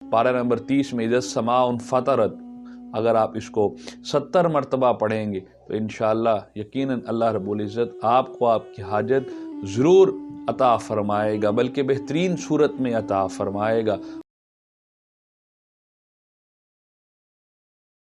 पारा नंबर 30 में इज़ा समाउन फतरत, अगर आप इसको 70 मरतबा पढ़ेंगे तो इंशाअल्लाह यकीनन अल्लाह रब्बुल इज़्ज़त आपको आपकी हाजत ज़रूर अता फरमाएगा, बल्कि बेहतरीन सूरत में अता फरमाएगा।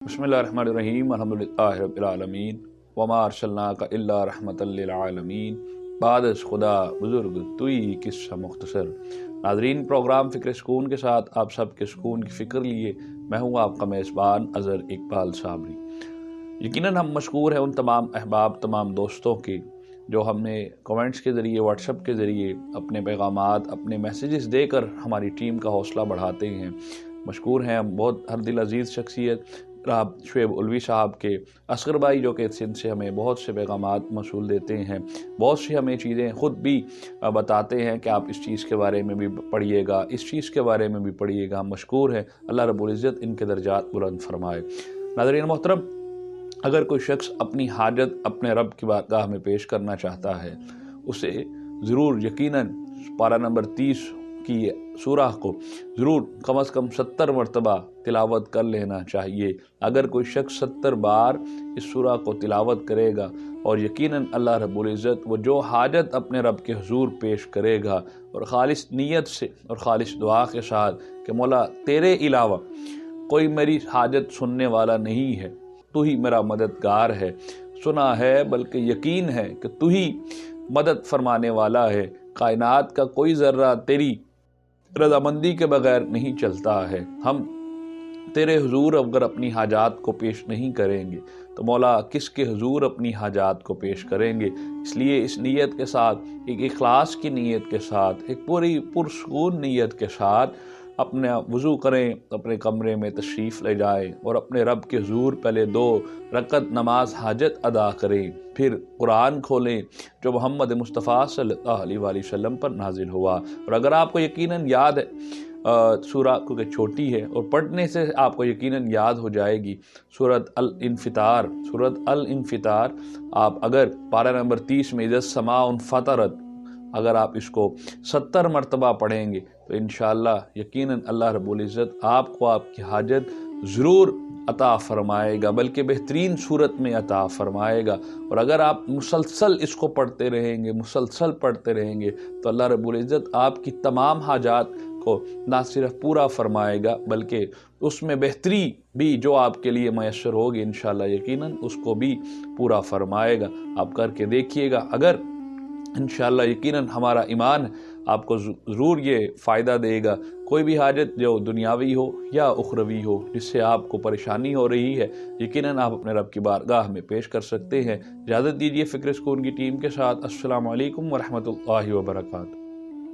बिस्मिल्लाहिर्रहमानिर्रहीम, अल्हम्दुलिल्लाहि रब्बिल आलमीन, वमा अर्सलनाका इल्ला रहमतल लिल आलमीन, बादस खुदा बुजुर्ग तुई किस्सा मुख्तसर। नाज़रीन, प्रोग्राम फ़िक्र सुकून के साथ आप सब के सुकून की फ़िक्र लिए मैं हूँ आपका मेज़बान अज़हर इकबाल साबरी। यकीनन हम मशकूर हैं उन तमाम अहबाब, तमाम दोस्तों के जो हमने कमेंट्स के ज़रिए, व्हाट्सएप के ज़रिए अपने पैगामात, अपने मैसेजेस देकर हमारी टीम का हौसला बढ़ाते हैं। मशकूर हैं हम बहुत हर दिल अजीज़ शख्सियत शुएब उलवी साहब के, असगर भाई जो कि सिंध से हमें बहुत से पैगामात मौसूल देते हैं, बहुत सी हमें चीज़ें ख़ुद भी बताते हैं कि आप इस चीज़ के बारे में भी पढ़िएगा, इस चीज़ के बारे में भी पढ़िएगा। हम मशकूर हैं, अल्लाह रब्बुल इज़्ज़त इनके दर्जात बुलंद फरमाए। नाज़रीन मोहतरम, अगर कोई शख्स अपनी हाजत अपने रब की बारगाह में पेश करना चाहता है, उसे ज़रूर यकीनन पारा नंबर 30 की सूरह को ज़रूर कम से कम 70 मरतबा तिलावत कर लेना चाहिए। अगर कोई शख्स 70 बार इस सूरह को तिलावत करेगा और यकीनन अल्लाह रब्बुल इज़्ज़त वो जो हाजत अपने रब के हुजूर पेश करेगा और ख़ालिस नीयत से और ख़ालिस दुआ के साथ कि मौला तेरे अलावा कोई मेरी हाजत सुनने वाला नहीं है, तू ही मेरा मददगार है, सुना है बल्कि यकीन है कि तू ही मदद फरमाने वाला है, कायनात का कोई ज़र्रा तेरी रज़ामंदी के बगैर नहीं चलता है। हम तेरे हुजूर अगर अपनी हाजात को पेश नहीं करेंगे तो मौला किसके हुजूर अपनी हाजात को पेश करेंगे। इसलिए इस नीयत के साथ, एक इखलास की नीयत के साथ, एक पूरी पुरसुकून नीयत के साथ अपने वज़ू करें, अपने कमरे में तशरीफ़ ले जाएं और अपने रब के हुजूर पहले 2 रकत नमाज हाजत अदा करें, फिर कुरान खोलें जो मोहम्मद मुस्तफ़ा सल्लल्लाहु अलैहि वसल्लम पर नाजिल हुआ। और अगर आपको यकीनन याद है, सूरह क्योंकि छोटी है और पढ़ने से आपको यकीनन याद हो जाएगी, सूरत अल-इंफ़ितार, सूरत अल-इंफ़ितार आप अगर पारा नंबर 30 में इज़ा समाउन फतरत, अगर आप इसको 70 मरतबा पढ़ेंगे तो इंशाअल्लाह यकीनन अल्लाह रब्बुल इज़्ज़त आपको आपकी हाजत ज़रूर अता फरमाएगा, बल्कि बेहतरीन सूरत में अता फरमाएगा। और अगर आप मुसलसल इसको पढ़ते रहेंगे, मुसलसल पढ़ते रहेंगे तो अल्लाह रब्बुल इज़्ज़त आपकी तमाम हाजात को ना सिर्फ पूरा फरमाएगा बल्कि उसमें बेहतरी भी जो आपके लिए मैसर होगी इंशाअल्लाह यकीनन उसको भी पूरा फरमाएगा। आप करके देखिएगा, अगर इंशाअल्लाह यकीनन हमारा ईमान आपको ज़रूर ये फ़ायदा देगा। कोई भी हाजत जो दुनियावी हो या उखरवी हो जिससे आपको परेशानी हो रही है, यकीनन आप अपने रब की बारगाह में पेश कर सकते हैं। इजाज़त दीजिए फ़िक्र सुकून की टीम के साथ। अस्सलामु अलैकुम व रहमतुल्लाहि व बरकातहू।